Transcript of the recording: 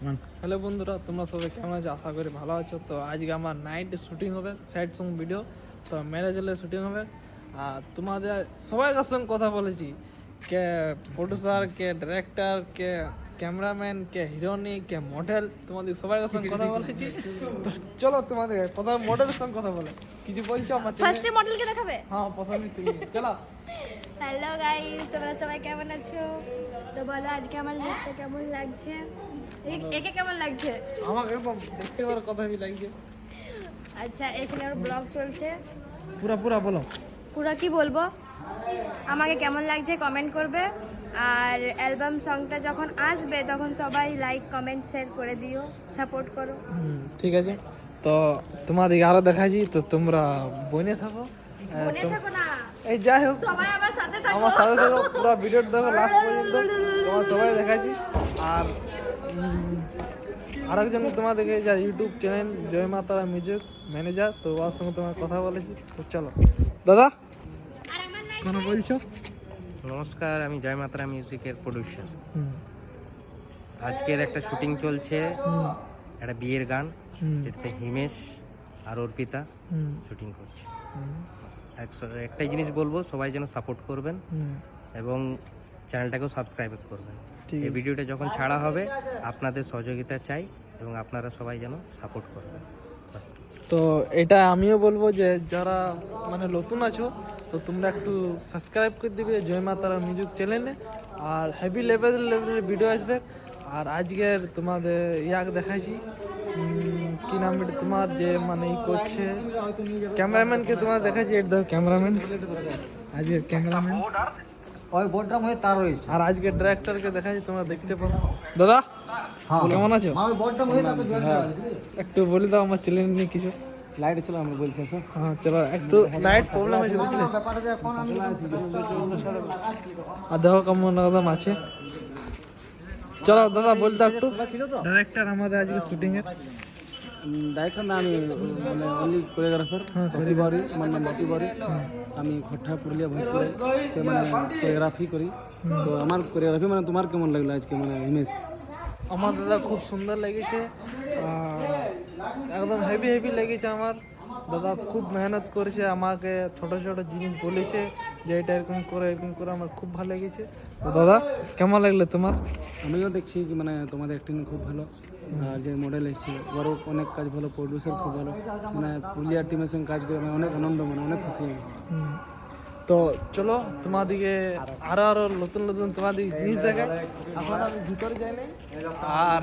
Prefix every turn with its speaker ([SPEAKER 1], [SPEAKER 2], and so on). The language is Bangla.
[SPEAKER 1] হ্যালো বন্ধুরা, তোমরা সবাই কেমন আছো? আশা করি ভালো আছো। তো আজকে আমার নাইট শুটিং হবে, সাইড সং ভিডিও। তো ম্যারেজের শুটিং হবে। আর তোমাদের সবার কাছে সঙ্গে কথা বলেছি, কে প্রডিউসার, কে ডিরেক্টর, কে ক্যামেরাম্যান, কে হিরোইনি, কে মডেল, তোমাদের সবার কাছে সঙ্গে কথা বলেছি। তো চলো তোমাদের প্রথমে মডেলের সঙ্গে কথা বলে কিছু বলছো আমার
[SPEAKER 2] ফার্স্টে মডেলকে দেখাবে।
[SPEAKER 1] হ্যাঁ, প্রথমে তুমি চলো।
[SPEAKER 2] হ্যালো গাইস, তোমরা সবাই কেমন আছো? তো বলো আজকে আমার লুকটা কেমন লাগছে? একে কেমন লাগছে?
[SPEAKER 1] আমাকে একদম দেখতে পারো কথা भी লাগছে।
[SPEAKER 2] আচ্ছা, এখানে আমার ব্লগ চলছে।
[SPEAKER 1] পুরা পুরা বলো।
[SPEAKER 2] পুরো কি বলবো? আমাকে কেমন লাগছে কমেন্ট করবে। আর অ্যালবাম সংটা যখন আসবে তখন সবাই লাইক কমেন্ট শেয়ার করে দিও, সাপোর্ট করো।
[SPEAKER 1] ঠিক আছে। তো তোমাদেরকে আরো দেখাচ্ছি, তো তোমরা বনে থাকো।
[SPEAKER 2] মনে থাকো না,
[SPEAKER 1] এই যাই হোক,
[SPEAKER 2] সবাই আমার সাথে থাকো।
[SPEAKER 1] আমার সাথে থাকো, পুরো ভিডিওটা দেখো লাস্ট পর্যন্ত। তোমার সবাই দেখাচ্ছি। আর আরেকজন তোমাদেরকে যা ইউটিউব চ্যানেল জয় মা তারা মিউজিক ম্যানেজার, তো ওর সঙ্গে তোমার কথা বলেছি। তো চলো দাদা,
[SPEAKER 2] আর আমার লাইক
[SPEAKER 1] কোনো বলছো?
[SPEAKER 3] নমস্কার, আমি জয় মাতারা মিউজিকের প্রোডিউসার। আজকের একটা শুটিং চলছে, একটা বিয়ের গান, যেটাতে হিমেশ আর অর্পিতা শুটিং করছে। একটাই জিনিস বলবো, সবাই যেন সাপোর্ট করবেন এবং চ্যানেলটাকেও সাবস্ক্রাইব করবেন। এই ভিডিওটা যখন ছাড়া হবে আপনাদের সহযোগিতা চাই এবং আপনারা সবাই যেন সাপোর্ট করবেন।
[SPEAKER 1] তো এটা আমিও বলবো যে যারা মানে নতুন আছো, তো তোমরা একটু সাবস্ক্রাইব করে দিবে জয় মা তারা মিউজিক চ্যানেলে। আর হেভি লেভেলের ভিডিও আসবে। আর আজকের তোমাদের ইয়াক দেখাইছি, কি নাম এটা তোমার, যে মানে ই করছে ক্যামেরাম্যানকে তোমার দেখাচ্ছি। এটা দেখো ক্যামেরাম্যান, আজকের ক্যামেরাম্যান
[SPEAKER 4] ওই বোর্ডটা মধ্যে তার রয়েছে।
[SPEAKER 1] আর আজকের ডিরেক্টরকে দেখাচ্ছি, তোমরা দেখতে পারো। দাদা কেমন আছো?
[SPEAKER 4] ওই বোর্ডটা মধ্যে তারপর
[SPEAKER 1] হ্যাঁ, একটু বলে দাও আমার চ্যানেল নিয়ে কিছু।
[SPEAKER 4] লাইট ছিল আমি বলছি স্যার।
[SPEAKER 1] হ্যাঁ চলো, একটু লাইট প্রবলেম হয়েছে বুঝলে।
[SPEAKER 4] ব্যাপারটা যে এখন আমি
[SPEAKER 1] আর দেখো কেমন একদম আছে। চলো দাদা বলতে একটু, ডাইরেক্টর আমাদের আজকে শুটিং এর।
[SPEAKER 4] ডাইরেক্টর না, আমি মানে অনলি কোরিওগ্রাফার। প্রতিবারই আমার নাম প্রতিবারই। আমি খট্টা পুরুলিয়া ভোজপুরে মানে কোরিওগ্রাফি করি। তো আমার কোরিওগ্রাফি মানে তোমার কেমন লাগলো আজকে মানে হিমেশ?
[SPEAKER 1] আমার দাদা খুব সুন্দর লেগেছে, একদম হেভি হেভি লেগেছে আমার। দাদা খুব মেহনত করেছে, আমাকে ছোট ছোট জিনিস বলেছে যে এটা এরকম করে আমার খুব ভালো লেগেছে। তো দাদা কেমন লাগলো তোমার?
[SPEAKER 4] আমিও দেখছি কি মানে তোমাদের অ্যাক্টিং খুব ভালো। আর যে মডেল এসেছে ওরও অনেক কাজ ভালো, প্রডিউসার খুব ভালো। মানে পুরুলিয়ার টিমের সঙ্গে কাজ করে আমি অনেক আনন্দ, মানে অনেক খুশি আমি।
[SPEAKER 1] তো চলো তোমাদিকে আরো নতুন নতুন তোমাদের জিনিস দেখাই। এখন আমি ভিতরে যাই নাই। আর